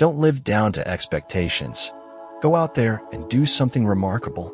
Don't live down to expectations. Go out there and do something remarkable.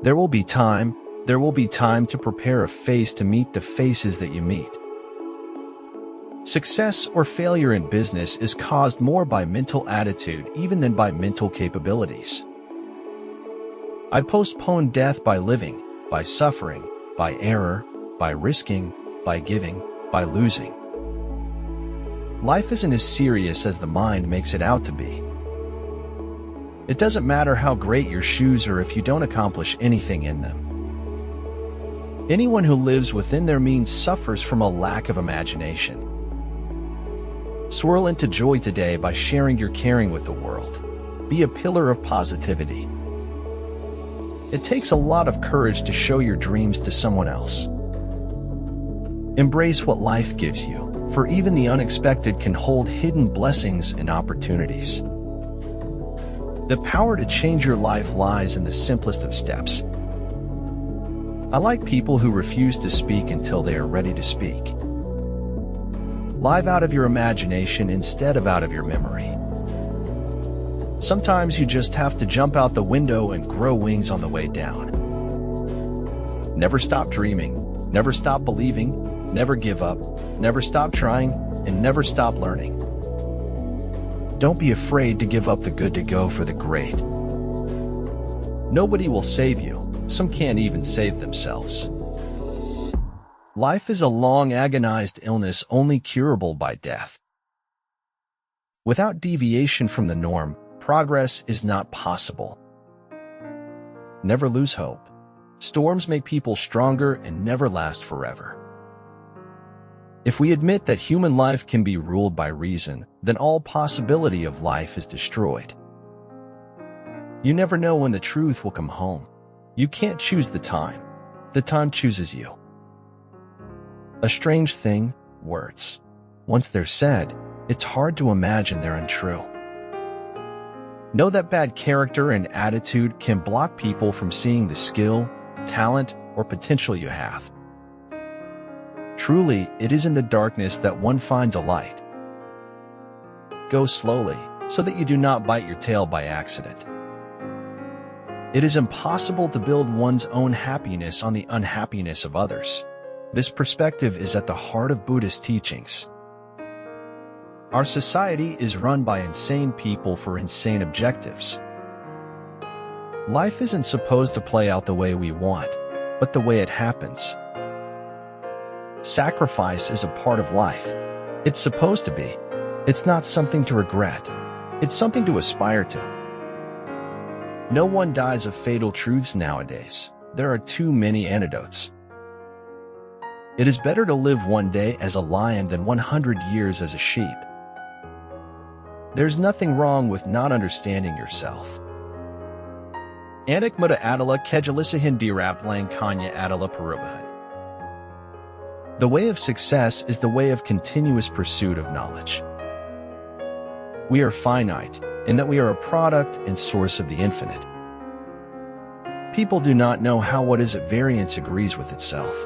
There will be time to prepare a face to meet the faces that you meet. Success or failure in business is caused more by mental attitude even than by mental capabilities. I postpone death by living, by suffering, by error, by risking, by giving, by losing. Life isn't as serious as the mind makes it out to be. It doesn't matter how great your shoes are if you don't accomplish anything in them. Anyone who lives within their means suffers from a lack of imagination. Swirl into joy today by sharing your caring with the world. Be a pillar of positivity. It takes a lot of courage to show your dreams to someone else. Embrace what life gives you, for even the unexpected can hold hidden blessings and opportunities. The power to change your life lies in the simplest of steps. I like people who refuse to speak until they are ready to speak. Live out of your imagination instead of out of your memory. Sometimes you just have to jump out the window and grow wings on the way down. Never stop dreaming, never stop believing, never give up, never stop trying, and never stop learning. Don't be afraid to give up the good to go for the great. Nobody will save you. Some can't even save themselves. Life is a long, agonized illness only curable by death. Without deviation from the norm, progress is not possible. Never lose hope. Storms make people stronger and never last forever. If we admit that human life can be ruled by reason, then all possibility of life is destroyed. You never know when the truth will come home. You can't choose the time. The time chooses you. A strange thing, words. Once they're said, it's hard to imagine they're untrue. Know that bad character and attitude can block people from seeing the skill, talent, or potential you have. Truly, it is in the darkness that one finds a light. Go slowly, so that you do not bite your tail by accident. It is impossible to build one's own happiness on the unhappiness of others. This perspective is at the heart of Buddhist teachings. Our society is run by insane people for insane objectives. Life isn't supposed to play out the way we want, but the way it happens. Sacrifice is a part of life. It's supposed to be. It's not something to regret. It's something to aspire to. No one dies of fatal truths nowadays. There are too many antidotes. It is better to live one day as a lion than 100 years as a sheep. There's nothing wrong with not understanding yourself. Anak muda adalah kejelisahan dirap lang kanya adalah perubahan. The way of success is the way of continuous pursuit of knowledge. We are finite, in that we are a product and source of the infinite. People do not know how what is at variance agrees with itself.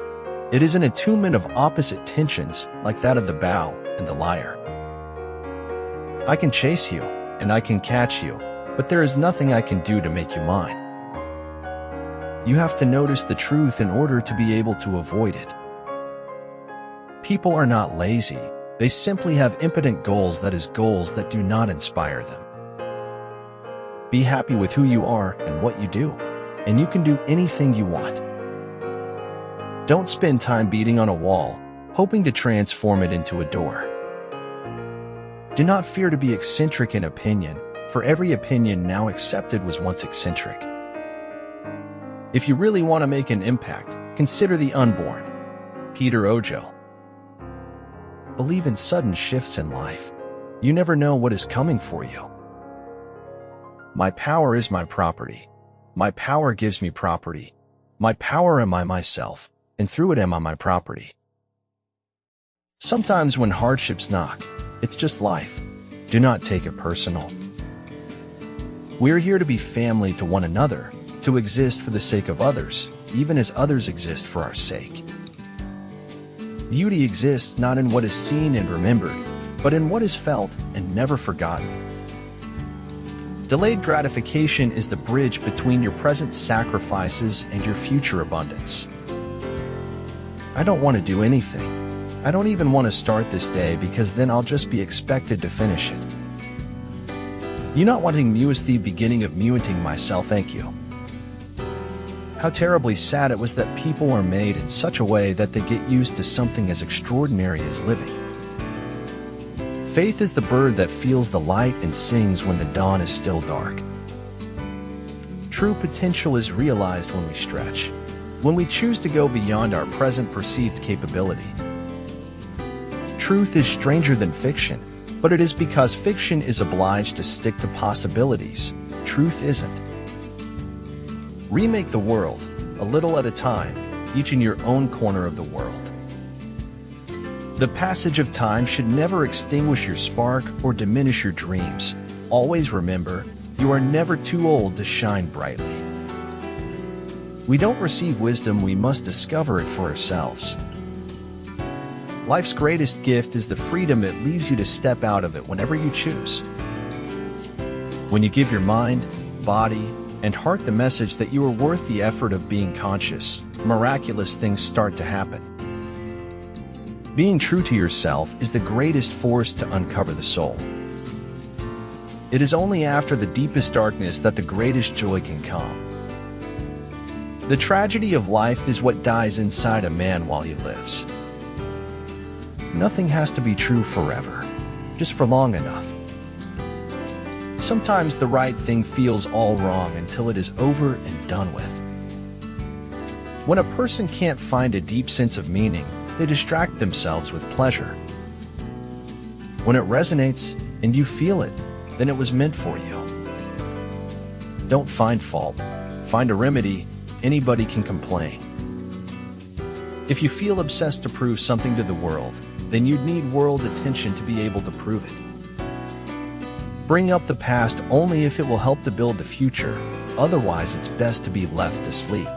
It is an attunement of opposite tensions, like that of the bow and the lyre. I can chase you, and I can catch you, but there is nothing I can do to make you mine. You have to notice the truth in order to be able to avoid it. People are not lazy. They simply have impotent goals, that is, goals that do not inspire them. Be happy with who you are and what you do, and you can do anything you want. Don't spend time beating on a wall, hoping to transform it into a door. Do not fear to be eccentric in opinion, for every opinion now accepted was once eccentric. If you really want to make an impact, consider the unborn. Peter Ojo. Believe in sudden shifts in life. You never know what is coming for you. My power is my property. My power gives me property. My power am I myself, and through it am I my property. Sometimes when hardships knock, it's just life. Do not take it personal. We're here to be family to one another, to exist for the sake of others, even as others exist for our sake. Beauty exists not in what is seen and remembered, but in what is felt and never forgotten. Delayed gratification is the bridge between your present sacrifices and your future abundance. I don't want to do anything. I don't even want to start this day because then I'll just be expected to finish it. You not wanting mu is the beginning of muting myself, thank you. How terribly sad it was that people are made in such a way that they get used to something as extraordinary as living. Faith is the bird that feels the light and sings when the dawn is still dark. True potential is realized when we stretch, when we choose to go beyond our present perceived capability. Truth is stranger than fiction, but it is because fiction is obliged to stick to possibilities. Truth isn't. Remake the world, a little at a time, each in your own corner of the world. The passage of time should never extinguish your spark or diminish your dreams. Always remember, you are never too old to shine brightly. We don't receive wisdom, we must discover it for ourselves. Life's greatest gift is the freedom it leaves you to step out of it whenever you choose. When you give your mind, body, and heart the message that you are worth the effort of being conscious, miraculous things start to happen. Being true to yourself is the greatest force to uncover the soul. It is only after the deepest darkness that the greatest joy can come. The tragedy of life is what dies inside a man while he lives. Nothing has to be true forever, just for long enough. Sometimes the right thing feels all wrong until it is over and done with. When a person can't find a deep sense of meaning, they distract themselves with pleasure. When it resonates and you feel it, then it was meant for you. Don't find fault. Find a remedy. Anybody can complain. If you feel obsessed to prove something to the world, then you'd need world attention to be able to prove it. Bring up the past only if it will help to build the future, otherwise it's best to be left to sleep.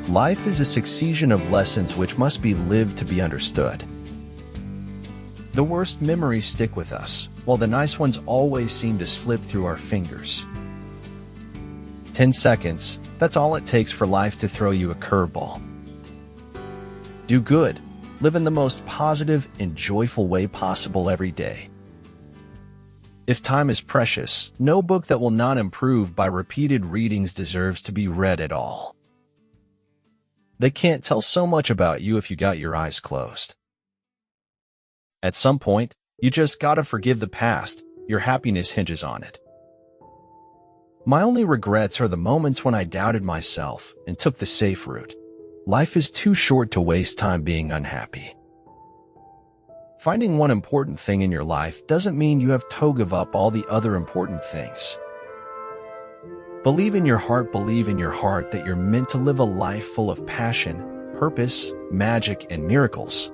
Life is a succession of lessons which must be lived to be understood. The worst memories stick with us, while the nice ones always seem to slip through our fingers. 10 seconds, that's all it takes for life to throw you a curveball. Do good. Live in the most positive and joyful way possible every day. If time is precious, no book that will not improve by repeated readings deserves to be read at all. They can't tell so much about you if you got your eyes closed. At some point, you just gotta forgive the past. Your happiness hinges on it. My only regrets are the moments when I doubted myself and took the safe route. Life is too short to waste time being unhappy. Finding one important thing in your life doesn't mean you have to give up all the other important things. Believe in your heart that you're meant to live a life full of passion, purpose, magic, and miracles.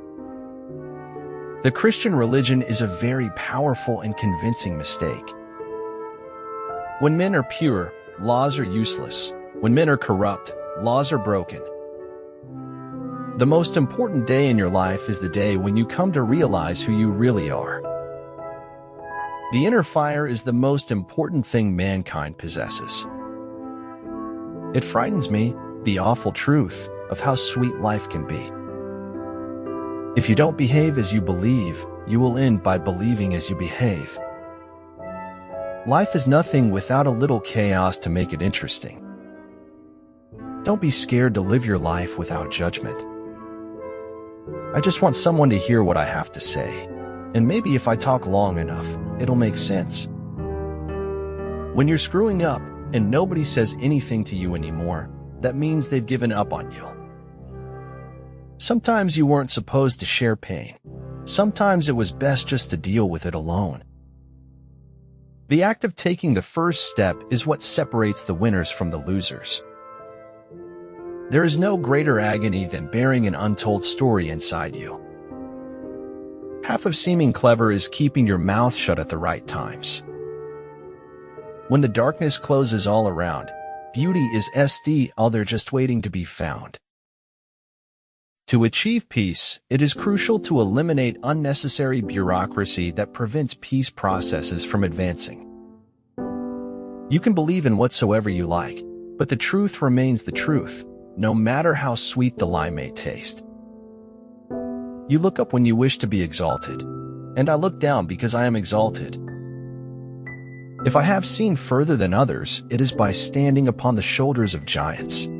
The Christian religion is a very powerful and convincing mistake. When men are pure, laws are useless. When men are corrupt, laws are broken. The most important day in your life is the day when you come to realize who you really are. The inner fire is the most important thing mankind possesses. It frightens me, the awful truth of how sweet life can be. If you don't behave as you believe, you will end by believing as you behave. Life is nothing without a little chaos to make it interesting. Don't be scared to live your life without judgment. I just want someone to hear what I have to say, and maybe if I talk long enough, it'll make sense. When you're screwing up and nobody says anything to you anymore, that means they've given up on you. Sometimes you weren't supposed to share pain. Sometimes it was best just to deal with it alone. The act of taking the first step is what separates the winners from the losers. There is no greater agony than bearing an untold story inside you. Half of seeming clever is keeping your mouth shut at the right times. When the darkness closes all around, beauty is all there just waiting to be found. To achieve peace, it is crucial to eliminate unnecessary bureaucracy that prevents peace processes from advancing. You can believe in whatsoever you like, but the truth remains the truth, no matter how sweet the lie may taste. You look up when you wish to be exalted, and I look down because I am exalted. If I have seen further than others, it is by standing upon the shoulders of giants.